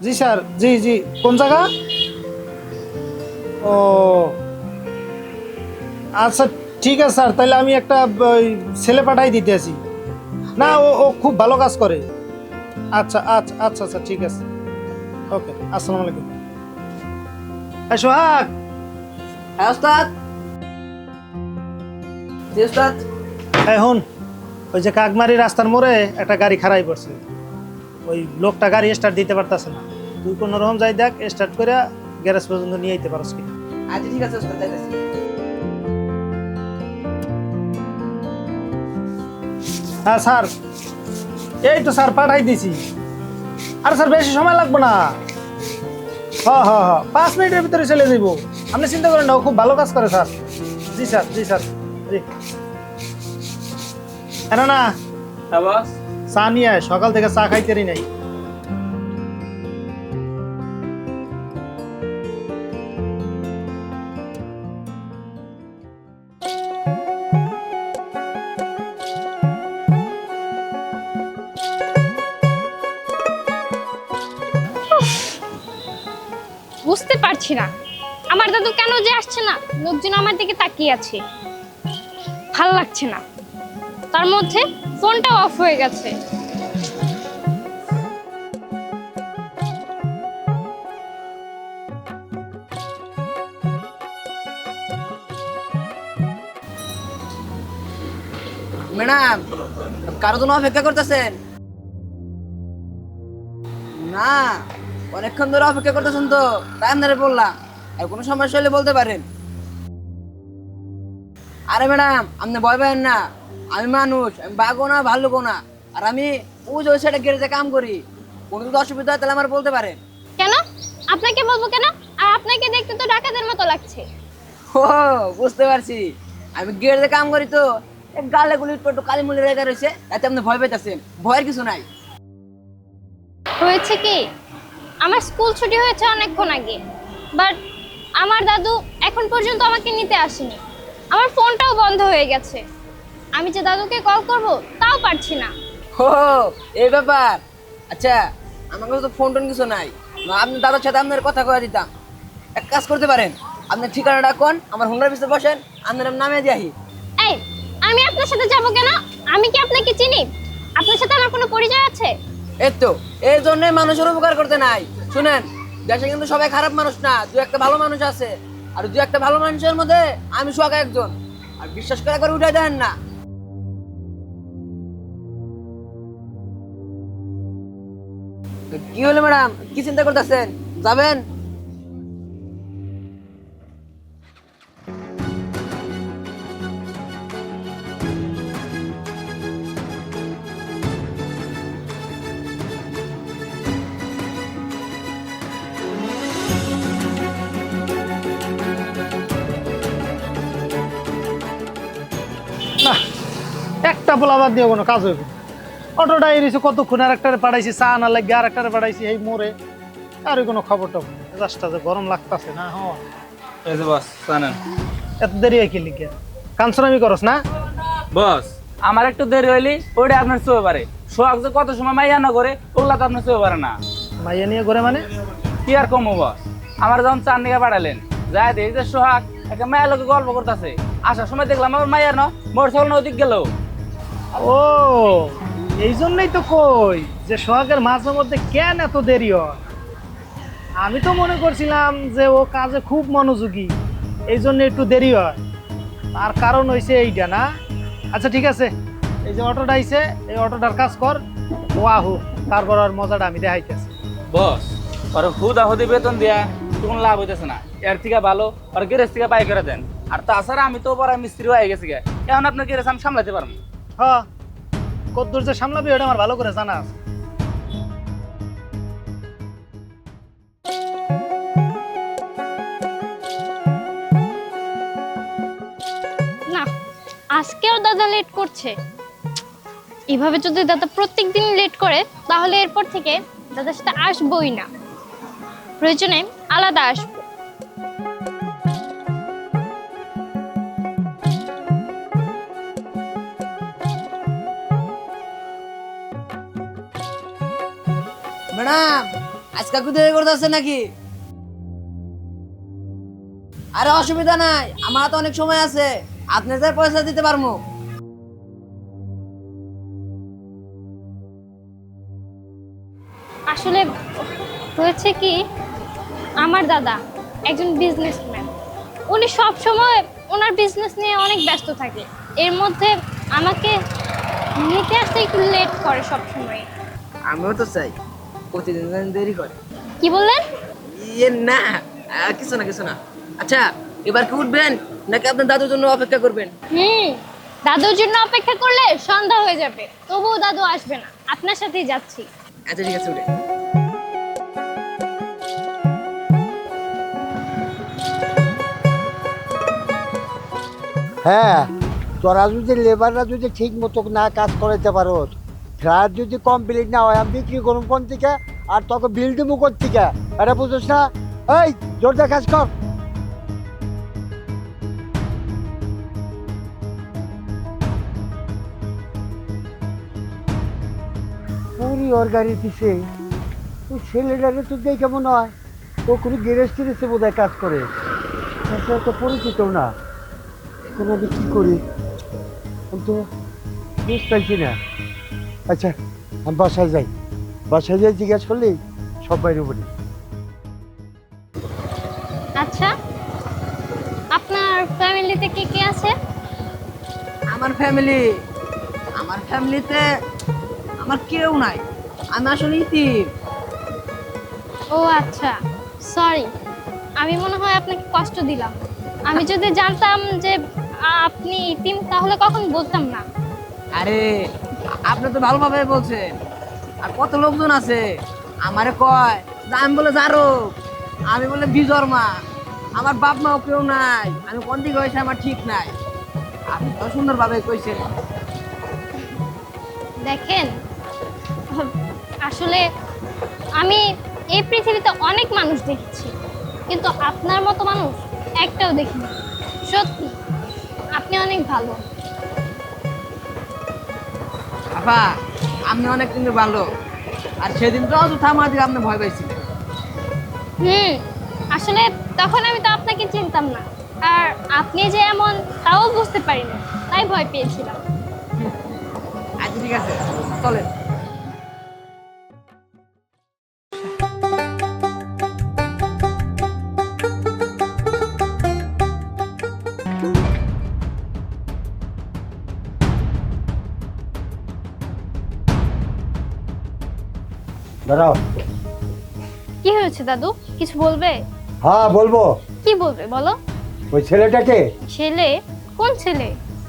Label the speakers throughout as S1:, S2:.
S1: জি sir, জি জি। কোন জায়গা? ও আচ্ছা, ঠিক আছে স্যার, তাহলে আমি একটা ওই ছেলে পাঠাই দিতে আছি। না, ও খুব ভালো কাজ করে। আচ্ছা আচ্ছা আচ্ছা আচ্ছা, ঠিক আছে। ওকে, আসসালামু আলাইকুম। এই সোহাগ।
S2: হ্যাঁ ওস্তাদ। জি ওস্তাদ।
S1: এখন ওই যে কাকমারি রাস্তার মোড়ে একটা গাড়ি খারাই পড়ছে, ওই লোকটা গাড়ি স্টার্ট দিতে পারতেছে না। তুই কোনো রকম যাই দেখ, স্টার্ট করে গ্যারেজ পর্যন্ত নিয়ে যেতে পারস কি?
S2: আচ্ছা ঠিক আছে ওস্তাদ, যাইতেছি।
S1: হ্যাঁ স্যার, এই তো স্যার পাঠাই দিছি। আর স্যার বেশি সময় লাগবে না। হ্যাঁ হ্যাঁ হ্যাঁ, 5 মিনিটের ভিতরে চলে যাবো। আপনি চিন্তা করেন না, ও খুব ভালো কাজ করে স্যার। জি স্যার, জি স্যার, জি। না না,
S3: হ্যাঁ বস।
S1: চা নিয়ে আয়, সকাল থেকে চা খাইতেরই নাই।
S4: বুঝতে পারছি না আমার দাদু কেন যে আসছে না, লোকজন আমার দিকে তাকিয়ে আছে, ভাল লাগছে না। তার মধ্যে ফোনটাও অফ হয়ে গেছে।
S2: ম্যাডাম, কারো জন্য অপেক্ষা করতেছেন? না, অনেকক্ষণ ধরে অপেক্ষা করতেছেন তো, তাই আপনারা বললাম। আর কোনো সমস্যা হলে বলতে পারেন। আরে ম্যাডাম, আপনি ভয় পাবেন না। আমি মানুষ, আমি বাঘও না ভাল্লুকও না। আর আমি ওই যে ওই সাইডে গ্যারেজে কাম করি। কোনো যদি অসুবিধা হয় তাহলে আমার বলতে পারেন।
S4: কেন আপনাকে বলবো কেন? আর আপনাকে দেখতে তো ডাকাতের মতো লাগছে।
S2: ও, বুঝতে পারছি। আমি গ্যারেজে কাম করি তো, এক গালে গুলি একটু কালি মুলি রেখে রয়েছে, তাতে আপনি ভয় পাইতেছেন। ভয়ের কিছু নাই।
S4: হয়েছে কি, আমার স্কুল ছুটি হয়েছে অনেকক্ষণ আগে, বাট আমার দাদু এখন পর্যন্ত আমাকে নিতে আসেনি। আমার ফোনটাও বন্ধ হয়ে গেছে। আমি যে দাদুকে কল করব তাও পারছি না।
S2: ও, এই ব্যাপার। আচ্ছা, আমার কাছে তো ফোন টোন কিছু নাই। না, আপনি দাদার সাথে আপনার কথা কয়ে দিতাম। এক কাজ করতে পারেন, আপনার ঠিকানাটা কোন, আমার হুন্ডার পিছনে বসেন, আপনার নামে দিয়াহি।
S4: এই, আমি আপনার সাথে যাব কেন? আমি কি আপনাকে চিনি? আপনার সাথে আমার কোনো পরিচয় আছে?
S2: এই তো, এই জন্যই মানুষের উপকার করতে নাই। শুনেন, দেশে কিন্তু সবাই খারাপ মানুষ না, দু একটা ভালো মানুষ আছে। আর দু একটা ভালো মানুষের মধ্যে আমি সোহাগ একজন। আর বিশ্বাস করে উঠাই দেন না। তো কি হলো ম্যাডাম, কি চিন্তা করতেছেন? যাবেন?
S1: না, একটা পোলাবার দিয়ে কোনো কাজ হইব? অটোটা এসে কতক্ষণ, আর একটারে পাঠাইছি চা না লাগে, আর একটারে পাঠাইছি এই মোড়ে। আর কোনো খবর টবর, মেজাজটা যে গরম লাগতাছে না। হ্যাঁ,
S3: এই যে বস জানেন।
S1: এত দেরি হয় কি লিখে? কাঞ্চনামি করস না?
S3: বস, আমার একটু দেরি হইলি ওইটা আপনার চোখে পারে। সোহাগ যে কত সময় মাইয়া না করে ওগুলা তো আপনার চোখে পারে না।
S1: মাইয়া নিয়ে ঘরে মানে?
S3: কি আর কমো বস, আমার যখন চার নিয়ে পাঠালেন, যাই দেখি যে সোহাগ একটা মায়ের লোকে গল্প করতেছে। আসার সময় দেখলাম আমার মায়ের মোটরসাইকেল নদীক গেল।
S1: ও, এই জন্যই তো কই যে সোহাগের মাঝে মধ্যে কেন এত দেরি হয়। আমি তো মনে করছিলাম যে ও কাজে খুব মনোযোগী, এই জন্য একটু দেরি হয়। তার কারণ হয়েছে এইটা না? আচ্ছা ঠিক আছে, এই যে অটোটা আইছে, এই অটোটার কাজ কর, ও আহু, তারপর আর মজাটা আমি দেখাইতেছি।
S3: বস, ওর হুদা হুদি বেতন দিয়া কোনো লাভ হইতেছে না। এর থেকে ভালো ওর গ্যারেজ থেকে বাই করে দেন। আর তাছাড়া আমি তো বড় মিস্ত্রি হয়ে গেছি গে, এখন আপনার গ্যারেজ আমি সামলাতে পারবো।
S1: হ্যাঁ, কদ্দূর যে সামলাবি ওটা আমার ভালো করে জানা আছে।
S4: না, আজকেও দাদা লেট করছে। এভাবে যদি দাদা প্রত্যেকদিন লেট করে তাহলে এরপর থেকে দাদার সাথে আসবোই না, প্রয়োজনে আলাদা আসবো।
S2: ম্যাডাম, আজকে কি দেরি করতেছে নাকি? আরে অসুবিধা নাই, আমার তো অনেক সময় আছে, আপনি যা পয়সা দিতে পারবো।
S4: আসলে হয়েছে কি, আমার দাদা একজন বিজনেসম্যান। উনি সব সময় ওনার বিজনেস নিয়ে অনেক ব্যস্ত থাকে। এর মধ্যে আমাকে নিতে আসতে একটু লেট করে সব সময়।
S2: আমিও তো চাই প্রতিদিন যেন দেরি করে।
S4: কি বললেন?
S2: ইয়ে না, কিছু না কিছু না। আচ্ছা, এবার কি উঠবেন নাকি আপনার দাদুর জন্য অপেক্ষা করবেন?
S4: দাদুর জন্য অপেক্ষা করলে সন্ধ্যা হয়ে যাবে, তবুও দাদু আসবে না। আপনার সাথেই যাচ্ছি।
S2: আচ্ছা ঠিক আছে, উঠে।
S5: হ্যাঁ, তোরা যদি লেবাররা যদি ঠিক মতো না কাজ করাইতে পারো, ফ্ল্যাট যদি কমপ্লিট না হয়, আমি বিক্রি করুন কোন থেকে আর তোকে বিল দেবো কোন থেকে? এটা বুঝোস না? এই জোরদার কাজ কর। ওরে ওর গাড়ির পিছে ওই ছেলেটারে তো দেখে মনে হয় ও কোনো গ্যারেজ টেরেজে বোধ হয় কাজ করে। তাছাড়া তো পরিচিত না। এখন আমি কী করি আমি তো বুঝতে পারছি না। আচ্ছা, আমি বাসায় যাই, বাসায় যাই জিজ্ঞাসা করলেই সব বাইরে বলি।
S4: আচ্ছা, আপনার ফ্যামিলিতে কে কে আছে?
S2: আমার ফ্যামিলিতে আমার কেউ নাই, আমি আসলে ইতিম।
S4: ও আচ্ছা, সরি, আমি মনে হয় আপনাকে কষ্ট দিলাম। আমি যদি জানতাম যে আপনি ইতিম তাহলে কখন বলতাম না।
S2: আরে আপনি তো ভালোভাবে বলছেন, আর কত লোকজন আছে আমারে কয় যে আমি বলে জারো, আমি বলে বিজর মা, আমার বাপ মাও কেউ নাই, আমি কোন দিকে হয়েছে আমার ঠিক নাই। আপনি তো সুন্দরভাবে কইছেন।
S4: দেখেন, আসলে আমি এই পৃথিবীতে অনেক মানুষ দেখেছি, কিন্তু আপনার মতো মানুষ একটাও দেখিনি। সত্যি আপনি অনেক ভালো।
S2: আপা, আপনি অনেক কিন্তু ভালো, আর সেদিন তো অযথা আমার দিকে আপনি ভয় পাইছিলেন।
S4: আসলে তখন আমি তো আপনাকে চিনতাম না, আর আপনি যে এমন তাও বুঝতে পারিনি, তাই ভয় পেয়েছিলাম।
S2: আচ্ছা ঠিক আছে, চলেন।
S5: দাঁড়াও।
S4: কি হয়েছে দাদু, কিছু বলবে?
S5: হ্যাঁ বলবো।
S4: কি বলবে বলো?
S5: ওই ছেলেটাকে।
S4: ছেলে? কোন ছেলে?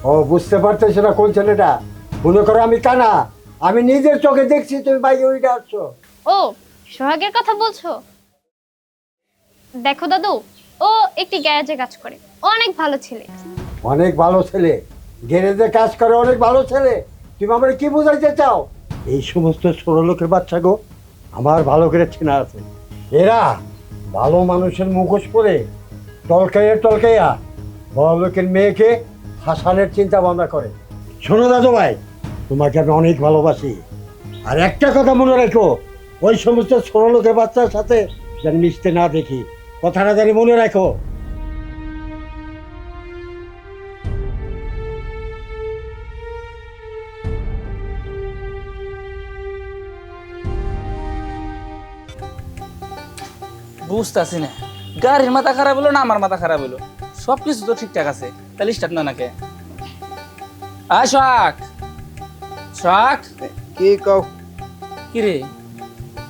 S5: ও বুঝতে পারতেছে না কোন ছেলেটা? মনে করো আমি কানা, আমি নিজের চোখে দেখছি তুমি বাইরে ওইটা আসছো।
S4: ও, সোহাগের কথা বলছো? দেখো দাদু, ও একটি গ্যারেজে কাজ করে, ও অনেক ভালো ছেলে।
S5: অনেক ভালো ছেলে, গ্যারেজে কাজ করে, অনেক ভালো ছেলে। তুমি আমার কি বোঝাইতে চাও? এই সমস্ত ছোট লোকের বাচ্চা গো আমার ভালো করে চেনা আছে। এরা ভালো মানুষের মুখোশ পরে টলকাইয়া বড় লোকের মেয়েকে হাসানের চিন্তা ভাবনা করে। শোনো দাদু ভাই, তোমাকে আমি অনেক ভালোবাসি, আর একটা কথা মনে রেখো, ওই সমস্ত ছোট লোকের বাচ্চার সাথে যেন মিশতে না দেখি, কথাটা জানি মনে রাখো।
S3: বুঝতেছি না, গাড়ির মাথা খারাপ হলো না আমার মাথা খারাপ হলো, সবকিছু তো ঠিকঠাক আছে, তাহলে স্টার্ট না নাকে। আয় শাক, শাক
S5: কি কও?
S3: কি রে,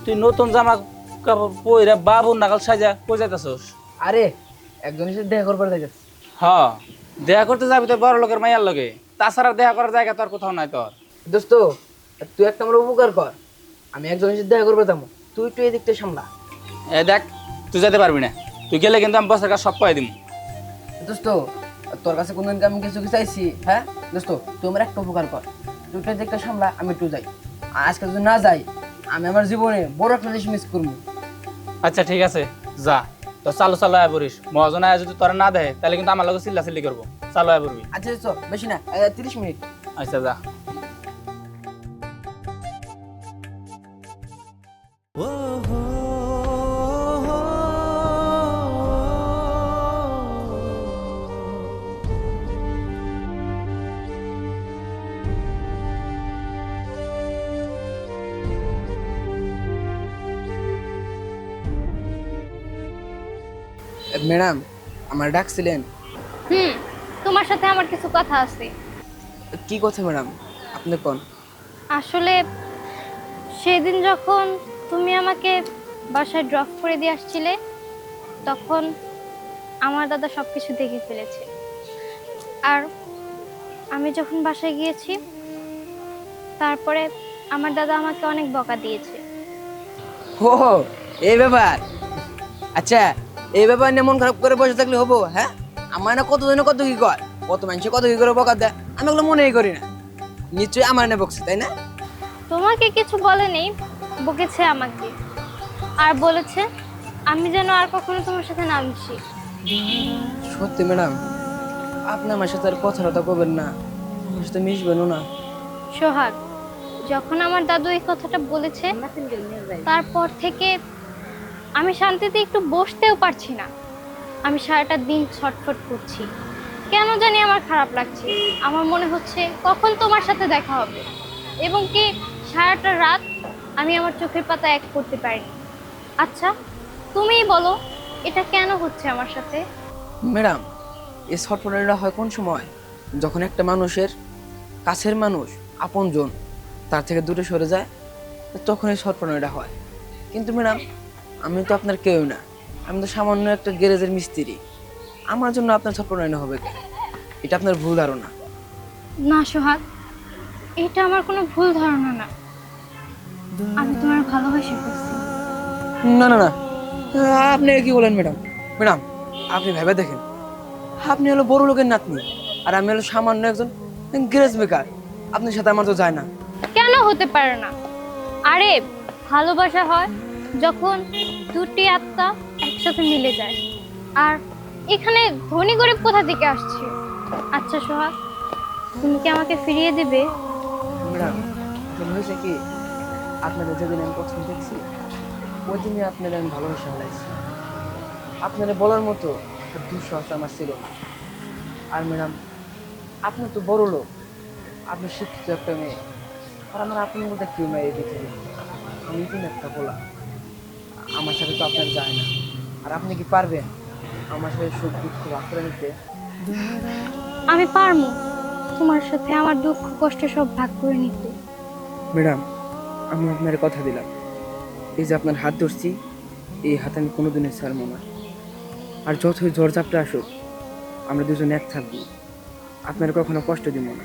S3: তুই নতুন জামা কাপড় পইরা বাবুর নাগাল সাজা কই যাইতাছস?
S2: আরে একজনের সাথে দেখা করবার যাচ্ছে।
S3: হ্যাঁ, দেখা করতে যাবি তো বড় লোকের মাইয়ার লগে, তাছাড়া দেখা করার জায়গা তো আর কোথাও নাই তোর।
S2: দোস্ত, তুই একটা আমার উপকার কর, আমি একজনের সাথে দেখা করবো যাবো, তুই একটু এই দিকটা সামলা।
S3: এ দেখ, তুই যেতে পারবি না, তুই গেলে কিন্তু আমি বসের কাছে সব কয়ে দিম।
S2: দোস্ত, তোর কাছে কোনদিন আমি কিছু চাইছি? হ্যাঁ দোস্ত, তুই আমার একটা উপকার কর, তুই একটু দিকটা সামলা, আমি একটু যাই। আর আজকে যদি না যাই, আমি আমার জীবনে বড় একটা জিনিস মিস করবো।
S3: আচ্ছা ঠিক আছে, যা, তো চালু চালু আয় পড়িস, মহাজন আয় যদি তোরা না দেয় তাহলে কিন্তু আমার লগে চিল্লা চিল্লি করবো, চালু আয় পড়বি।
S2: আচ্ছা দোস্ত, বেশি না, 30 মিনিট।
S3: আচ্ছা যা।
S6: ও হো
S2: ম্যাডাম আমার ডাকছিলেন?
S4: হুম, তোমার সাথে আমার কিছু কথা আছে।
S2: কি কথা ম্যাডাম, আপনি কোন?
S4: আসলে সেদিন যখন তুমি আমাকে বাসায় ড্রপ করে দিয়ে আসছিলে, তখন আমার দাদা সব কিছু দেখে ফেলেছে। আর আমি যখন বাসায় গিয়েছি, তারপরে আমার দাদা আমাকে অনেক বকা দিয়েছে।
S2: ও, এই ব্যাপার। আচ্ছা, এই ব্যাপার নিয়ে মন খারাপ করে বসে থাকলে হবো? হ্যাঁ, আমার না কতজনে কত কি কর, কত মানুষে কত কি করে বকা দেয়, আমি ওগুলো মনেই করি না। নিশ্চয়ই আমার না বকছে, তাই না?
S4: তোমাকে কিছু বলেনি, বকেছে আমাকে। আর বলেছে আমি যেন আর কখনো তোমার সাথে না মিশি।
S2: সত্যি ম্যাডাম, আপনি আমার সাথে আর কথা করবেন না, আমার সাথে মিশবেনও না?
S4: সোহাগ, যখন আমার দাদু এই কথাটা বলেছে, তারপর থেকে আমি শান্তিতে একটু বসতেও পারছি না। আমি সারাটা দিন ছটফট করছি, কেন জানি আমার খারাপ লাগছে। আমার মনে হচ্ছে কখন তোমার সাথে দেখা হবে, এবং কি সারাটা রাত আমি আমার চোখের পাতা এক করতে পারিনি। আচ্ছা, তুমিই বলো এটা কেন হচ্ছে আমার সাথে?
S2: ম্যাডাম, এই ছটফটানিটা হয় কোন সময়? যখন একটা মানুষের কাছের মানুষ, আপনজন, তার থেকে দূরে সরে যায়, তখন এই ছটফটানিটা হয়। কিন্তু ম্যাডাম, আমি তো আপনার কেউ না, আমি তো সামান্য একটা গ্যারেজের মিস্ত্রি। আমার জন্য আপনার ছটফটানি হবে কেন? এটা আপনার ভুল ধারণা।
S4: না সোহাগ, এটা আমার কোনো ভুল ধারণা না। আমি তোমার ভালোবাসি ফেলছি।
S2: না না না, আপনি কি বলেন ম্যাডাম? ম্যাডাম, আপনি ভেবে দেখেন, আপনি হলো বড় লোকের নাতনি, আর আমি হলো সামান্য একজন গ্যারেজ মেকার। আপনার সাথে আমার তো যায় না।
S4: কেন হতে পারে না? আরে, ভালোবাসা হয় যখন দুটি আত্মা একসাথে মিলে যায়। আর এখানে ধনী গরিব কোথা থেকে আসছে? আচ্ছা সোহাগ, তুমি কি আমাকে ফিরিয়ে দেবে?
S2: ম্যাডাম, আসলে হয়েছে কি, আপনাদের যেদিন আমি প্রথম দেখছি, ওই দিনই আপনাদের আমি ভালোবাসা হারাইছি। আপনাদের বলার মতো একটা দুঃসাহস আমার ছিল না। আর ম্যাডাম, আপনি তো বড় লোক, আপনি শিক্ষিত একটা মেয়ে, আর আমার আপনার মধ্যে কেউ মেয়ে এই পৃথিবী। আমি কিন্তু একটা বলা, আমার সাথে তো আপনার যায় না। আর আপনি কি পারবেন আমার সাথে সুখ দুঃখ ভাগ করে নিতে?
S4: আমি পারবো তোমার সাথে আমার দুঃখ কষ্ট সব ভাগ করে নিতে।
S2: ম্যাডাম, আমি আপনার কথা দিলাম, এই যে আপনার হাত ধরছি, এই হাত আমি কোনোদিনই ছাড়বো না। আর যতই ঝড় ঝাপটা আসুক, আমরা দুজন এক থাকবো, আপনার কখনো কষ্ট দিব না।